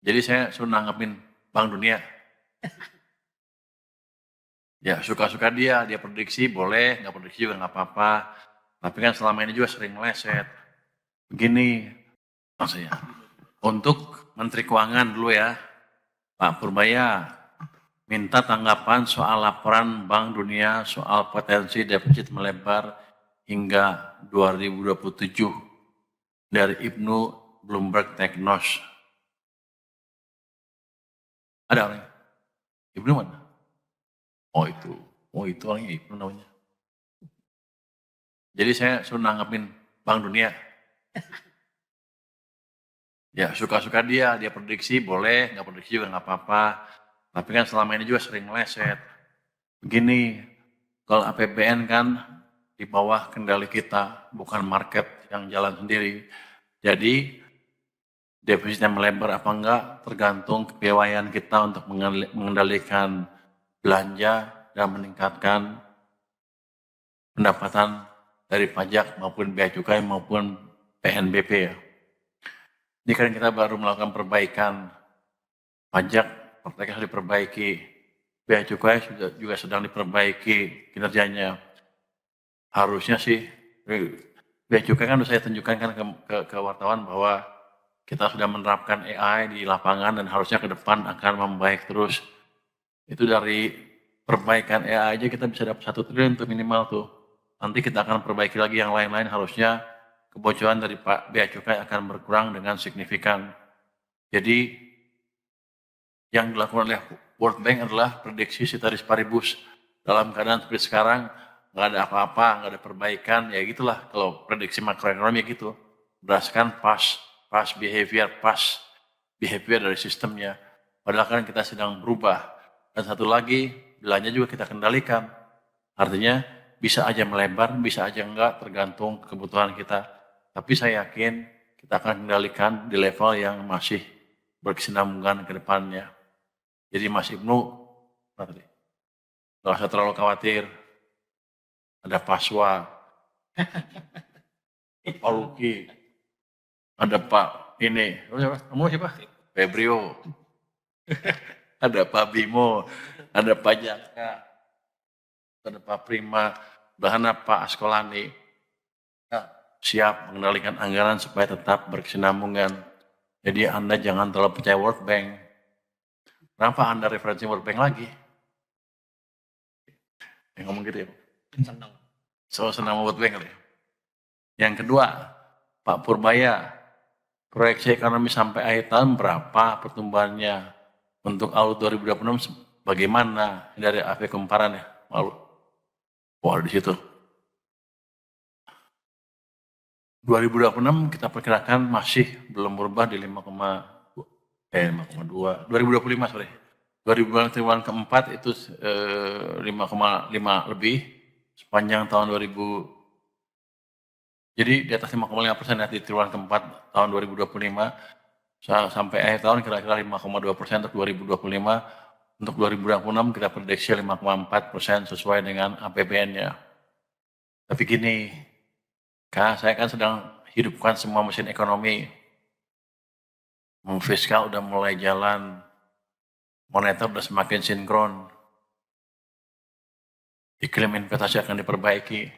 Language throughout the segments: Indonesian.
Jadi saya suruh nanggepin Bank Dunia. Ya suka-suka dia prediksi boleh, nggak prediksi juga nggak apa-apa. Tapi kan selama ini juga sering meleset. Begini maksudnya, untuk Menteri Keuangan dulu ya, Pak Purbaya minta tanggapan soal laporan Bank Dunia soal potensi defisit melebar hingga 2027 dari Ibnu Bloomberg Technos. Ada orangnya? Ibnu mana? Oh itu orangnya Ibnu namanya. Jadi saya suruh nanggepin Bank Dunia. Ya suka-suka dia prediksi boleh, nggak prediksi juga nggak apa-apa. Tapi kan selama ini juga sering meleset. Begini, kalau APBN kan di bawah kendali kita, bukan market yang jalan sendiri. Jadi defisitnya melebar apa enggak tergantung kepiawaian kita untuk mengendalikan belanja dan meningkatkan pendapatan dari pajak maupun bea cukai maupun PNBP ya. Ini kan kita baru melakukan perbaikan pajak, mereka harus diperbaiki, bea cukai juga sedang diperbaiki kinerjanya. Harusnya sih bea cukai kan saya tunjukkan kan ke wartawan bahwa kita sudah menerapkan AI di lapangan dan harusnya ke depan akan membaik terus. Itu dari perbaikan AI aja kita bisa dapat 1 triliun tuh minimal tuh. Nanti kita akan perbaiki lagi yang lain-lain, harusnya kebocoran dari bea cukai akan berkurang dengan signifikan. Jadi yang dilakukan oleh World Bank adalah prediksi ceteris paribus. Dalam keadaan seperti sekarang, nggak ada apa-apa, nggak ada perbaikan, ya gitulah kalau prediksi makroekonomi gitu. Berdasarkan past behavior dari sistemnya. Padahal kan kita sedang berubah. Dan satu lagi, belanja juga kita kendalikan. Artinya bisa aja melebar, bisa aja enggak, tergantung kebutuhan kita. Tapi saya yakin kita akan kendalikan di level yang masih berkesinambungan ke depannya. Jadi Mas Ibnu, nggak usah terlalu khawatir. Ada Paswa, Pak Luki, ada Pak ini, kamu siapa? Febrio, ada Pak Bimo, ada Pak Jaka, ada Pak Prima, bahkan Pak Askolani. Siap mengendalikan anggaran supaya tetap berkesinambungan. Jadi Anda jangan terlalu percaya World Bank. Kenapa Anda referensi World Bank lagi? Yang ngomong gitu ya? Senang. Senang World Bank kali ya? Yang kedua, Pak Purbaya, proyeksi ekonomi sampai akhir tahun berapa pertumbuhannya? Untuk awal 2026 bagaimana? Dari AV Kumparan ya? Malu. Wah di situ. 2026 kita perkirakan masih belum berubah di 5,2. 2025 sorry. 2025 keempat itu 5,5 lebih sepanjang tahun 2000. Jadi di atas 5,5% di triwulan keempat tahun 2025 sampai akhir tahun kira-kira 5,2% untuk 2025. Untuk 2026 kita prediksi 5,4% sesuai dengan APBN-nya. Tapi gini, saya kan sedang hidupkan semua mesin ekonomi. Fiskal udah mulai jalan, moneter udah semakin sinkron, iklim investasi akan diperbaiki.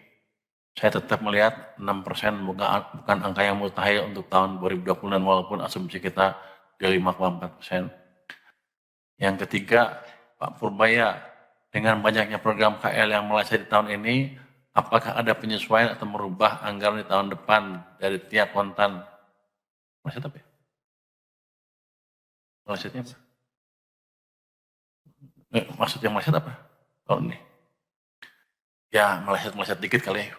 Saya tetap melihat 6% bukan angka yang mustahil untuk tahun 2020 walaupun asumsi kita di 5,4%. Yang ketiga, Pak Purbaya, dengan banyaknya program KL yang meleset di tahun ini, apakah ada penyesuaian atau merubah anggaran di tahun depan dari tiap kontan? Meleset apa ya? Melesetnya apa? Maksudnya meleset apa? Tahun ini? Ya meleset dikit kali ya.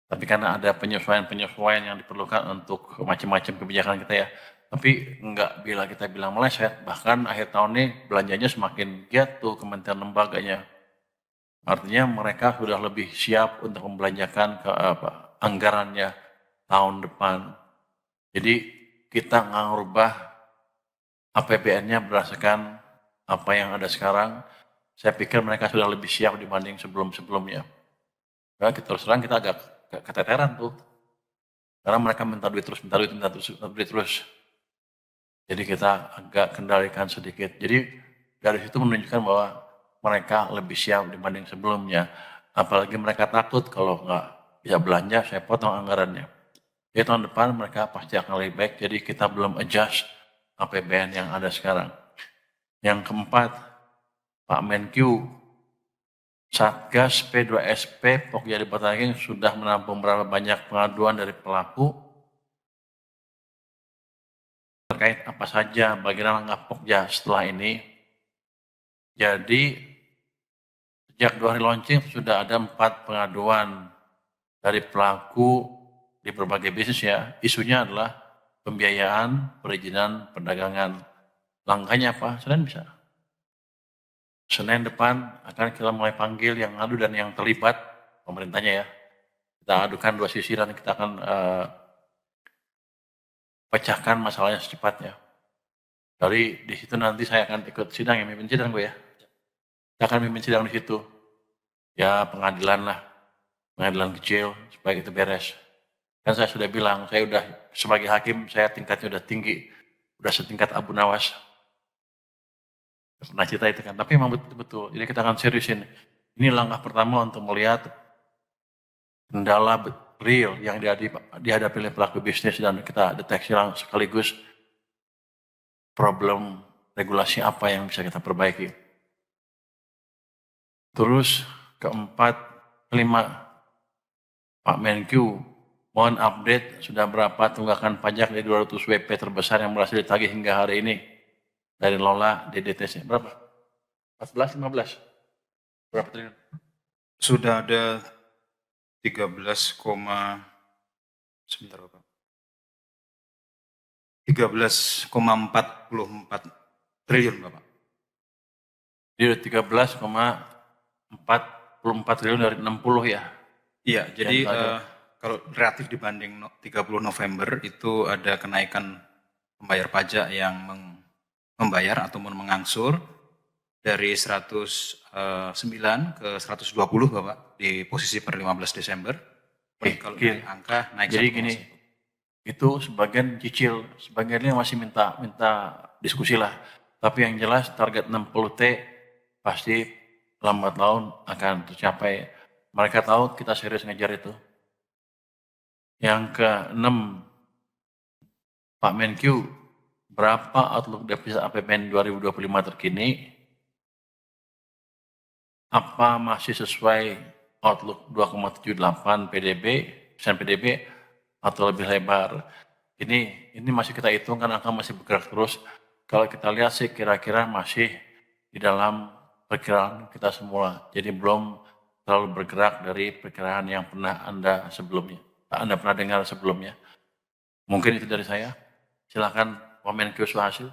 Tapi karena ada penyesuaian yang diperlukan untuk macam-macam kebijakan kita ya. Tapi enggak bila kita bilang meleset, bahkan akhir tahun ini belanjanya semakin giat tuh kementerian lembaganya. Artinya mereka sudah lebih siap untuk membelanjakan ke anggarannya tahun depan. Jadi kita nggak ngerubah APBN-nya berdasarkan apa yang ada sekarang. Saya pikir mereka sudah lebih siap dibanding sebelum-sebelumnya. Nah, terus terang kita agak keteteran tuh. Karena mereka minta duit terus. Jadi kita agak kendalikan sedikit. Jadi dari situ menunjukkan bahwa mereka lebih siap dibanding sebelumnya. Apalagi mereka takut kalau nggak bisa belanja, saya potong anggarannya. Jadi tahun depan mereka pasti akan lebih baik, jadi kita belum adjust APBN yang ada sekarang. Yang keempat, Pak Menkyu, Satgas P2SP Pokja di Bataging sudah menampung berapa banyak pengaduan dari pelaku terkait apa saja bagian langkah Pokja setelah ini. Jadi sejak 2 hari launching sudah ada 4 pengaduan dari pelaku di berbagai bisnis ya. Isunya adalah pembiayaan, perizinan, perdagangan. Langkahnya apa? Senin bisa. Senin depan akan kita mulai panggil yang ngadu dan yang terlibat, pemerintahnya ya. Kita adukan dua sisi dan kita akan pecahkan masalahnya secepatnya. Dari di situ nanti saya akan ikut sidang, ya mimpin sidang gue ya. Saya akan mimpin sidang di situ. Ya pengadilan lah, pengadilan kecil supaya itu beres. Kan saya sudah bilang, saya udah sebagai hakim, saya tingkatnya udah tinggi, udah setingkat Abu Nawas. Pernah cerita itu kan, tapi memang betul-betul. Jadi kita akan seriusin. Ini langkah pertama untuk melihat kendala real yang dihadapi oleh pelaku bisnis dan kita deteksi sekaligus problem regulasi apa yang bisa kita perbaiki. Terus keempat, kelima, Pak Menkyu, mohon update sudah berapa tunggakan pajak dari 200 WP terbesar yang berhasil ditagih hingga hari ini dari Lola DDTC. Berapa? 14, 15? Berapa triliun? Sudah ada sebentar Bapak. 13,44 triliun Bapak. Jadi 13,44 triliun dari 60 ya? Iya, jadi kalau relatif dibanding 30 November itu ada kenaikan pembayar pajak yang membayar atau mengangsur dari 109 ke 120 Bapak di posisi per 15 Desember. Kalau dari angka naik. Jadi gini, itu sebagian cicil, sebagiannya masih minta diskusi lah. Tapi yang jelas target 60T pasti lambat laun akan tercapai. Mereka tahu kita serius ngejar itu. Yang ke-6, Pak Menkyu, berapa outlook defisit APBN 2025 terkini? Apa masih sesuai outlook 2,78 persen PDB atau lebih lebar? Ini masih kita hitung kan angka masih bergerak terus. Kalau kita lihat sih kira-kira masih di dalam perkiraan kita semua. Jadi belum terlalu bergerak dari perkiraan yang pernah Anda pernah dengar sebelumnya. Mungkin itu dari saya. Silakan komen ke hasil.